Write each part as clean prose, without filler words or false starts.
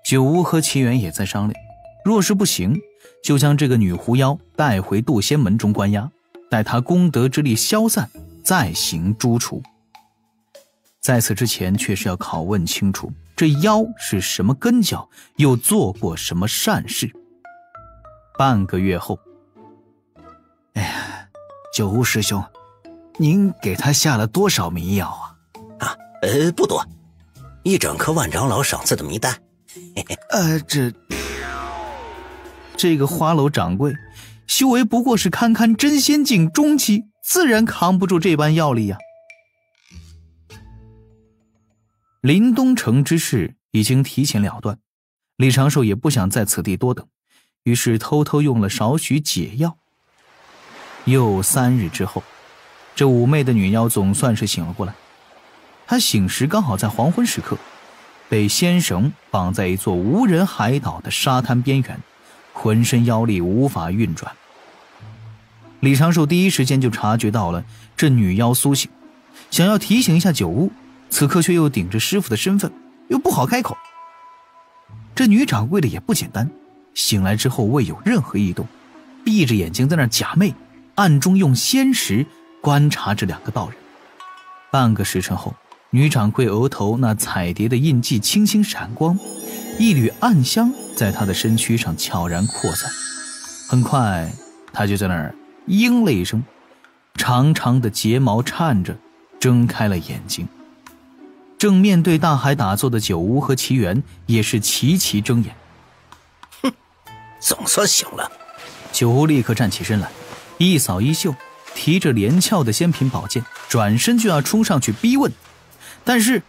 九巫和齐元也在商量，若是不行，就将这个女狐妖带回渡仙门中关押，待她功德之力消散，再行诛除。在此之前，却是要拷问清楚这妖是什么根脚，又做过什么善事。半个月后，哎呀，九巫师兄，您给他下了多少迷药啊？不多，一整颗万长老赏赐的迷丹。这个花楼掌柜修为不过是堪堪真仙境中期，自然扛不住这般药力呀。临东城之事已经提前了断，李长寿也不想在此地多等，于是偷偷用了少许解药。又3日之后，这妩媚的女妖总算是醒了过来。她醒时刚好在黄昏时刻，被纤绳绑在一座无人海岛的沙滩边缘，浑身妖力无法运转。李长寿第一时间就察觉到了这女妖苏醒，想要提醒一下九巫，此刻却又顶着师傅的身份，又不好开口。这女掌柜的也不简单，醒来之后未有任何异动，闭着眼睛在那假寐，暗中用仙识观察着2个道人。半个时辰后，女掌柜额头那彩蝶的印记轻轻闪光，一缕暗香在她的身躯上悄然扩散。很快，她就在那儿应了一声，长长的睫毛颤着，睁开了眼睛。正面对大海打坐的九巫和齐元也是齐齐睁眼。哼，总算醒了。九巫立刻站起身来，一扫衣袖，提着连翘的仙品宝剑，转身就要冲上去逼问。但是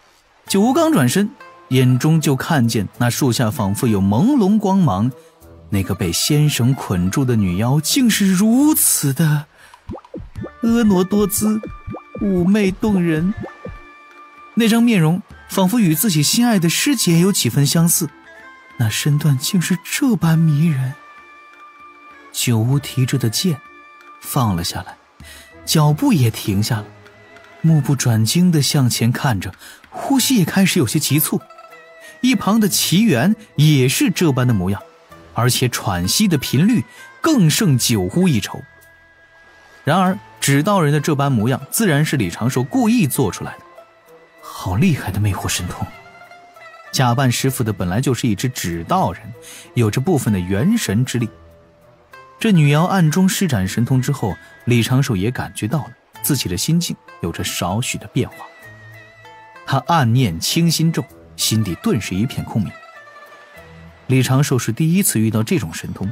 九巫刚转身，眼中就看见那树下仿佛有朦胧光芒，那个被仙绳捆住的女妖竟是如此的婀娜多姿，妩媚动人。那张面容仿佛与自己心爱的师姐有几分相似，那身段竟是这般迷人。九巫提着的剑放了下来，脚步也停下了，目不转睛地向前看着，呼吸也开始有些急促。一旁的齐元也是这般的模样，而且喘息的频率更胜九巫一筹。然而纸道人的这般模样自然是李长寿故意做出来的，好厉害的魅惑神通。假扮师傅的本来就是一只纸道人，有着部分的元神之力。这女妖暗中施展神通之后，李长寿也感觉到了自己的心境有着少许的变化。他暗念清心咒，心底顿时一片空明。李长寿是第一次遇到这种神通，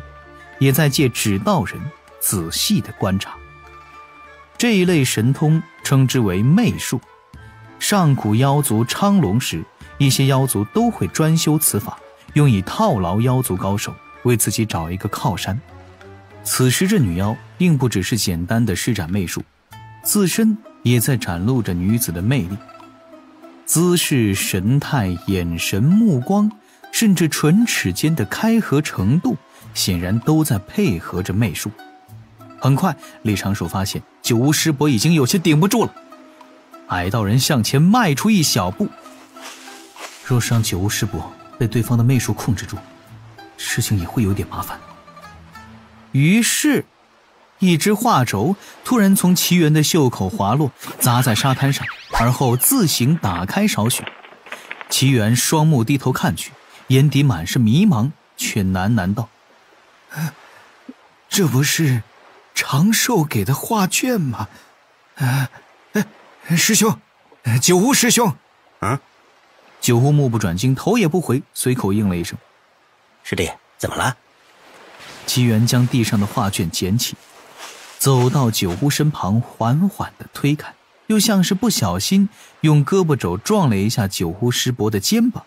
也在借纸道人仔细的观察。这一类神通称之为魅术，上古妖族昌隆时，一些妖族都会专修此法，用以套牢妖族高手，为自己找一个靠山。此时这女妖并不只是简单的施展魅术，自身也在展露着女子的魅力，姿势、神态、眼神、目光，甚至唇齿间的开合程度，显然都在配合着魅术。很快，李长寿发现九巫师伯已经有些顶不住了。矮道人向前迈出一小步，若是让九巫师伯被对方的魅术控制住，事情也会有点麻烦。于是一只画轴突然从齐元的袖口滑落，砸在沙滩上，而后自行打开少许。齐元双目低头看去，眼底满是迷茫，却喃喃道：这不是长寿给的画卷吗？师兄，九巫师兄。九巫目不转睛，头也不回，随口应了一声：师弟，怎么了？齐元将地上的画卷捡起，走到九巫身旁，缓缓地推开，又像是不小心用胳膊肘撞了一下九巫师伯的肩膀。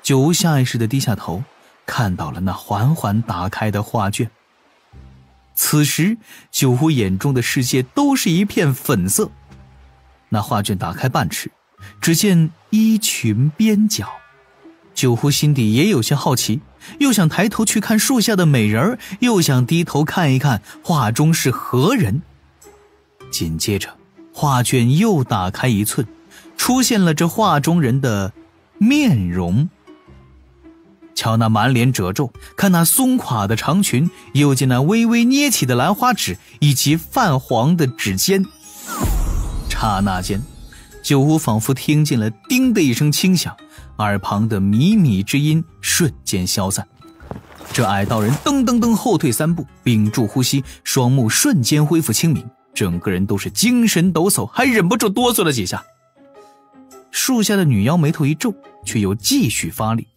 九巫下意识地低下头，看到了那缓缓打开的画卷。此时九巫眼中的世界都是一片粉色。那画卷打开半尺，只见衣裙边角。九巫心底也有些好奇，又想抬头去看树下的美人儿，又想低头看一看画中是何人。紧接着画卷又打开1寸，出现了这画中人的面容。瞧那满脸褶皱，看那松垮的长裙，又见那微微捏起的兰花指以及泛黄的指尖。刹那间，九屋仿佛听见了叮的一声轻响，耳旁的靡靡之音瞬间消散。这矮道人噔噔噔后退3步，屏住呼吸，双目瞬间恢复清明，整个人都是精神抖擞，还忍不住哆嗦了几下。树下的女妖眉头一皱，却又继续发力，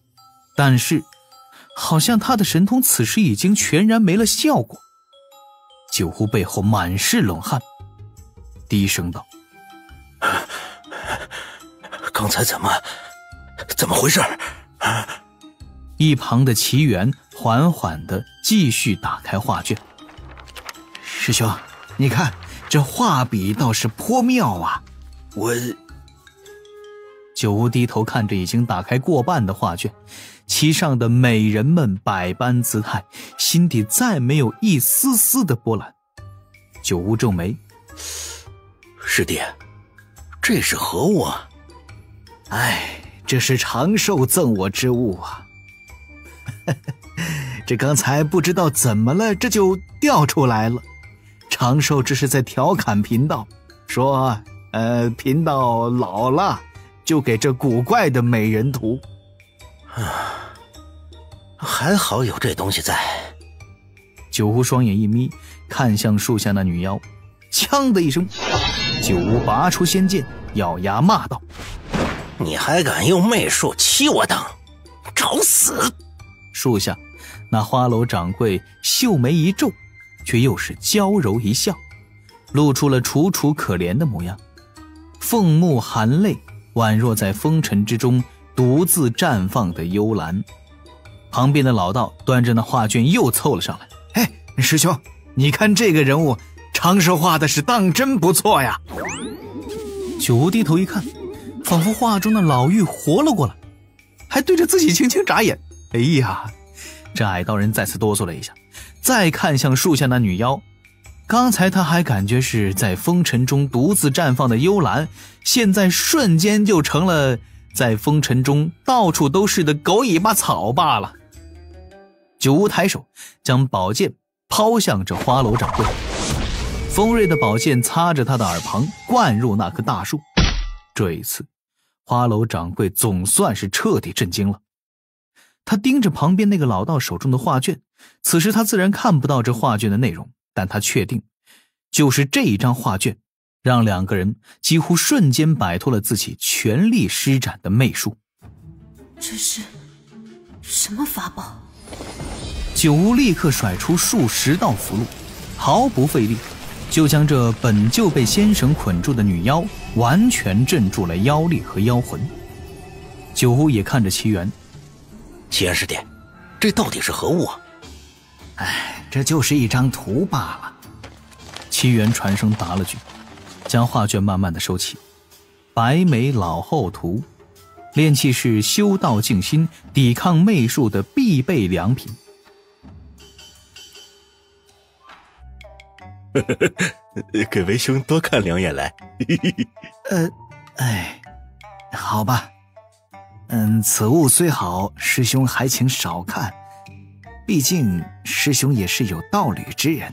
但是好像她的神通此时已经全然没了效果。九屋背后满是冷汗，低声道：刚才怎么回事？一旁的齐元缓缓地继续打开画卷。师兄，你看这画笔倒是颇妙啊。九屋低头看着已经打开过半的画卷，其上的美人们百般姿态，心底再没有一丝丝的波澜。九屋皱眉：师弟，这是何物啊？这是长寿赠我之物啊。这刚才不知道怎么了，这就掉出来了。长寿这是在调侃贫道，说贫道老了就给这古怪的美人图。还好有这东西在。九屋双眼一眯，看向树下那女妖，锵的一声，九屋拔出仙剑，咬牙骂道：你还敢用媚术欺我等，找死！树下那花楼掌柜秀眉一皱，却又是娇柔一笑，露出了楚楚可怜的模样，凤目含泪，宛若在风尘之中独自绽放的幽兰。旁边的老道端着那画卷又凑了上来：师兄，你看这个人物，长寿画的是当真不错呀。九屋低头一看，仿佛画中的老妪活了过来，还对着自己轻轻眨眼。哎呀，这矮道人再次哆嗦了一下，再看向树下那女妖，刚才他还感觉是在风尘中独自绽放的幽兰，现在瞬间就成了在风尘中到处都是的狗尾巴草罢了。九屋抬手将宝剑抛向这花楼掌柜，锋锐的宝剑擦着他的耳旁，灌入那棵大树。这一次花楼掌柜总算是彻底震惊了，他盯着旁边那个老道手中的画卷，此时他自然看不到这画卷的内容，但他确定就是这一张画卷让两个人几乎瞬间摆脱了自己全力施展的媚术。这是什么法宝？九屋立刻甩出数10道符箓，毫不费力就将这本就被仙绳捆住的女妖完全镇住了妖力和妖魂。九屋也看着齐元：齐元师弟，这到底是何物啊？这就是一张图罢了。齐元传声答了句，将画卷慢慢的收起。白眉老后图，炼器是修道静心、抵抗媚术的必备良品。给为兄多看2眼来。好吧。此物虽好，师兄还请少看，毕竟师兄也是有道侣之人。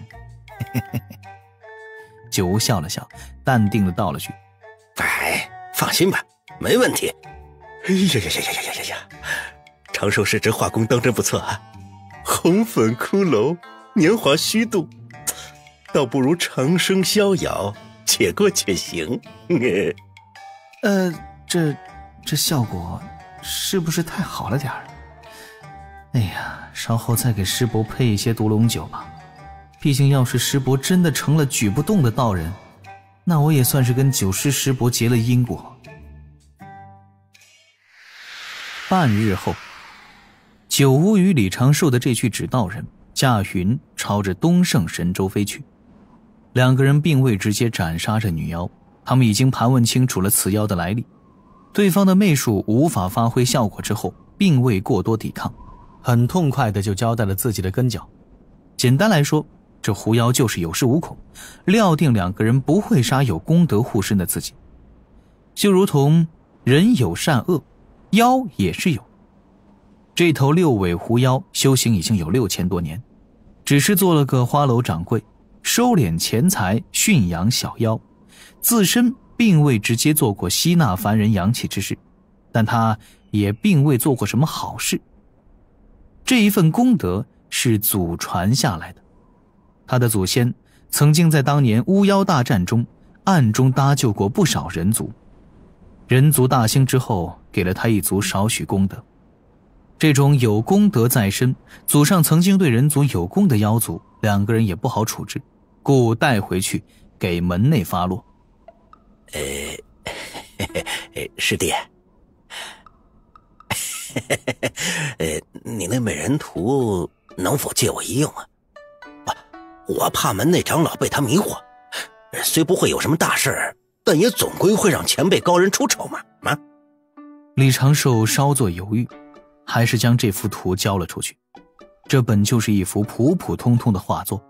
九屋笑了笑，淡定的道了句：放心吧，没问题。长寿师这画工当真不错啊，红粉骷髅，年华虚度，倒不如长生逍遥，且过且行。这效果是不是太好了点儿？哎呀，稍后再给师伯配一些毒龙酒吧。毕竟要是师伯真的成了举不动的道人，那我也算是跟九师师伯结了因果。半日后，九屋与李长寿的这群纸道人驾云朝着东胜神州飞去。两个人并未直接斩杀这女妖，他们已经盘问清楚了此妖的来历。对方的媚术无法发挥效果之后，并未过多抵抗，很痛快的就交代了自己的跟脚。简单来说，这狐妖就是有恃无恐，料定两个人不会杀有功德护身的自己。就如同人有善恶，妖也是有。这头六尾狐妖修行已经有6000多年，只是做了个花楼掌柜，收敛钱财，驯养小妖，自身并未直接做过吸纳凡人阳气之事，但他也并未做过什么好事。这一份功德是祖传下来的，他的祖先曾经在当年巫妖大战中暗中搭救过不少人族，人族大兴之后给了他一族少许功德。这种有功德在身，祖上曾经对人族有功的妖族，2个人也不好处置，故带回去给门内发落。师弟，你那美人图能否借我一用啊？我怕门内长老被他迷惑，虽不会有什么大事，但也总归会让前辈高人出丑嘛。李长寿稍作犹豫，还是将这幅图交了出去。这本就是一幅普普通通的画作，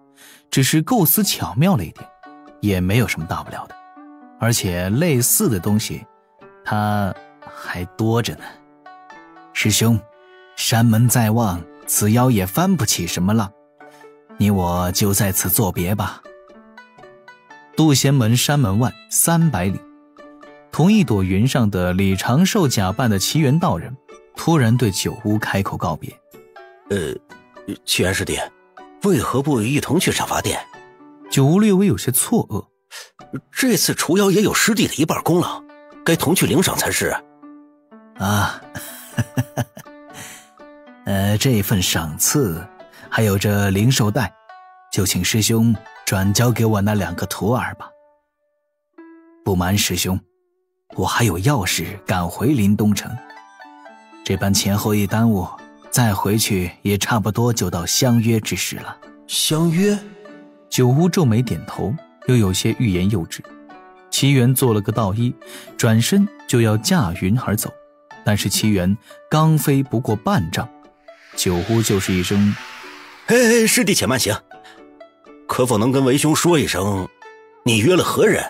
只是构思巧妙了一点，也没有什么大不了的。而且类似的东西他还多着呢。师兄，山门在望，此妖也翻不起什么浪，你我就在此作别吧。渡仙门山门外300里，同一朵云上的李长寿假扮的奇缘道人突然对九巫开口告别。奇缘师弟，为何不一同去赏罚殿？九巫略微有些错愕，这次除妖也有师弟的一半功劳，该同去领赏才是啊。这份赏赐还有这灵寿带，就请师兄转交给我那2个徒儿吧。不瞒师兄，我还有要事赶回临东城，这般前后一耽误，再回去也差不多就到相约之时了。相约？九巫皱眉点头，又有些欲言又止。奇缘做了个道揖，转身就要驾云而走，但是奇缘刚飞不过半丈，九巫就是一声：“师弟且慢行，可否能跟为兄说一声，你约了何人？”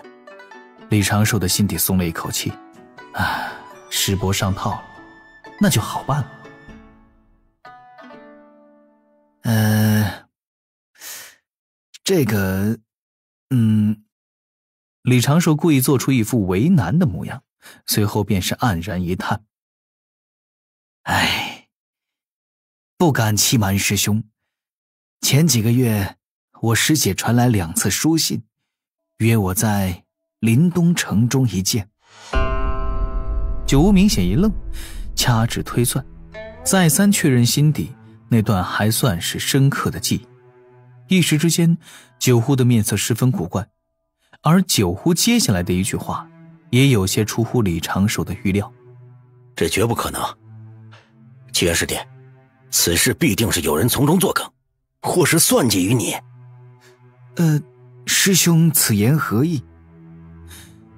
李长寿的心底松了一口气，师伯上套了，那就好办了。这个，李长寿故意做出一副为难的模样，随后便是黯然一叹：“不敢欺瞒师兄，前几个月我师姐传来2次书信，约我在临东城中一见。”九巫明显一愣，掐指推算，再三确认心底那段还算是深刻的记忆。一时之间，九巫的面色十分古怪，而九巫接下来的一句话也有些出乎李长寿的预料：“这绝不可能，奇缘师弟，此事必定是有人从中作梗，或是算计于你。”师兄此言何意？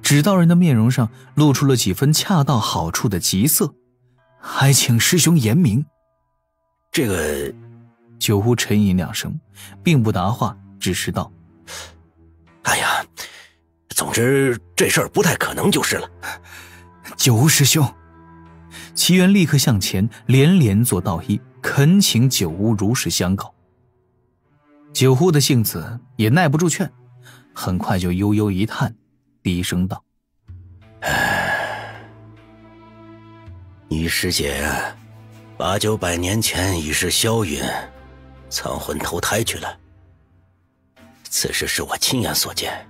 指道人的面容上露出了几分恰到好处的急色，还请师兄言明。这个，九巫沉吟2声，并不答话，只是道：“总之这事儿不太可能就是了。”九巫师兄，奇缘立刻向前连连做道揖，恳请九巫如实相告。九巫的性子也耐不住劝，很快就悠悠一叹，低声道：“你师姐8、900年前已是霄云，苍魂投胎去了。此事是我亲眼所见。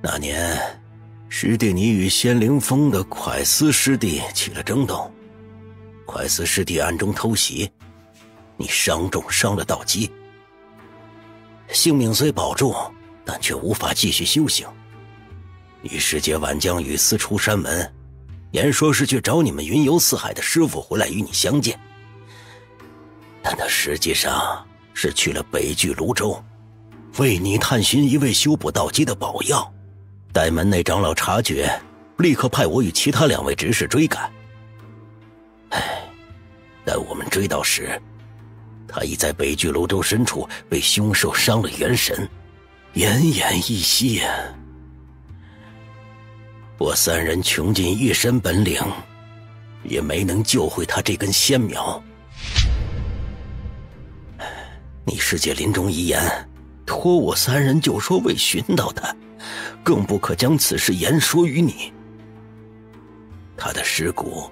那年，师弟你与仙灵峰的蒯斯师弟起了争斗，蒯斯师弟暗中偷袭，你伤重伤了道基，性命虽保住，但却无法继续修行。你师姐晚将雨丝出山门，言说是去找你们云游四海的师傅回来与你相见，但他实际上是去了北距泸州，为你探寻一位修补道基的宝药。待门内长老察觉，立刻派我与其他2位执事追赶。待我们追到时，他已在北距泸州深处被凶兽伤了元神，奄奄一息。我3人穷尽一身本领，也没能救回他这根仙苗。你师姐临终遗言，托我三人就说未寻到他，更不可将此事言说于你。他的尸骨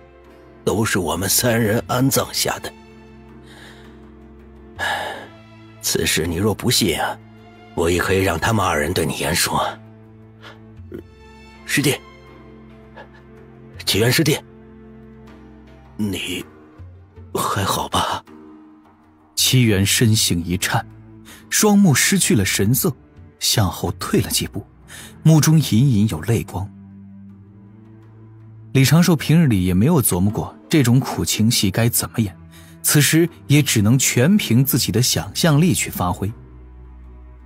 都是我们三人安葬下的。此事你若不信啊，我也可以让他们二人对你言说。师弟，启元师弟，你还好吧？齐元身形一颤，双目失去了神色，向后退了几步，目中隐隐有泪光。李长寿平日里也没有琢磨过这种苦情戏该怎么演，此时也只能全凭自己的想象力去发挥。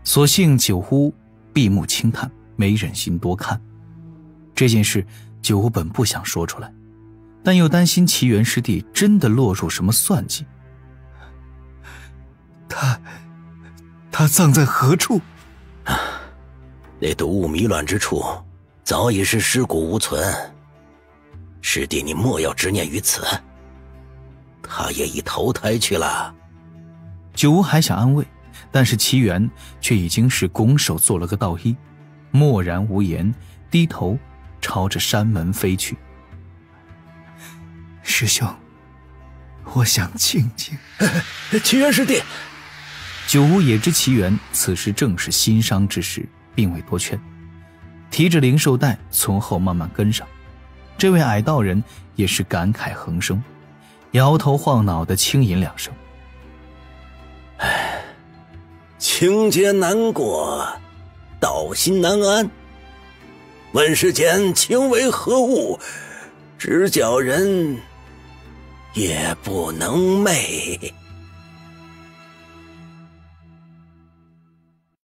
所幸九呼闭目轻叹，没忍心多看。这件事九呼本不想说出来，但又担心齐元师弟真的落入什么算计。他葬在何处？那毒雾迷乱之处，早已是尸骨无存。师弟，你莫要执念于此，他也已投胎去了。九乌还想安慰，但是齐元却已经是拱手做了个道揖，默然无言，低头朝着山门飞去。师兄，我想静静。齐元师弟，九乌也知齐元此时正是心伤之时，并未多劝，提着灵兽袋从后慢慢跟上。这位矮道人也是感慨横生，摇头晃脑的轻吟两声。情劫难过，道心难安。问世间情为何物，直叫人夜不能寐。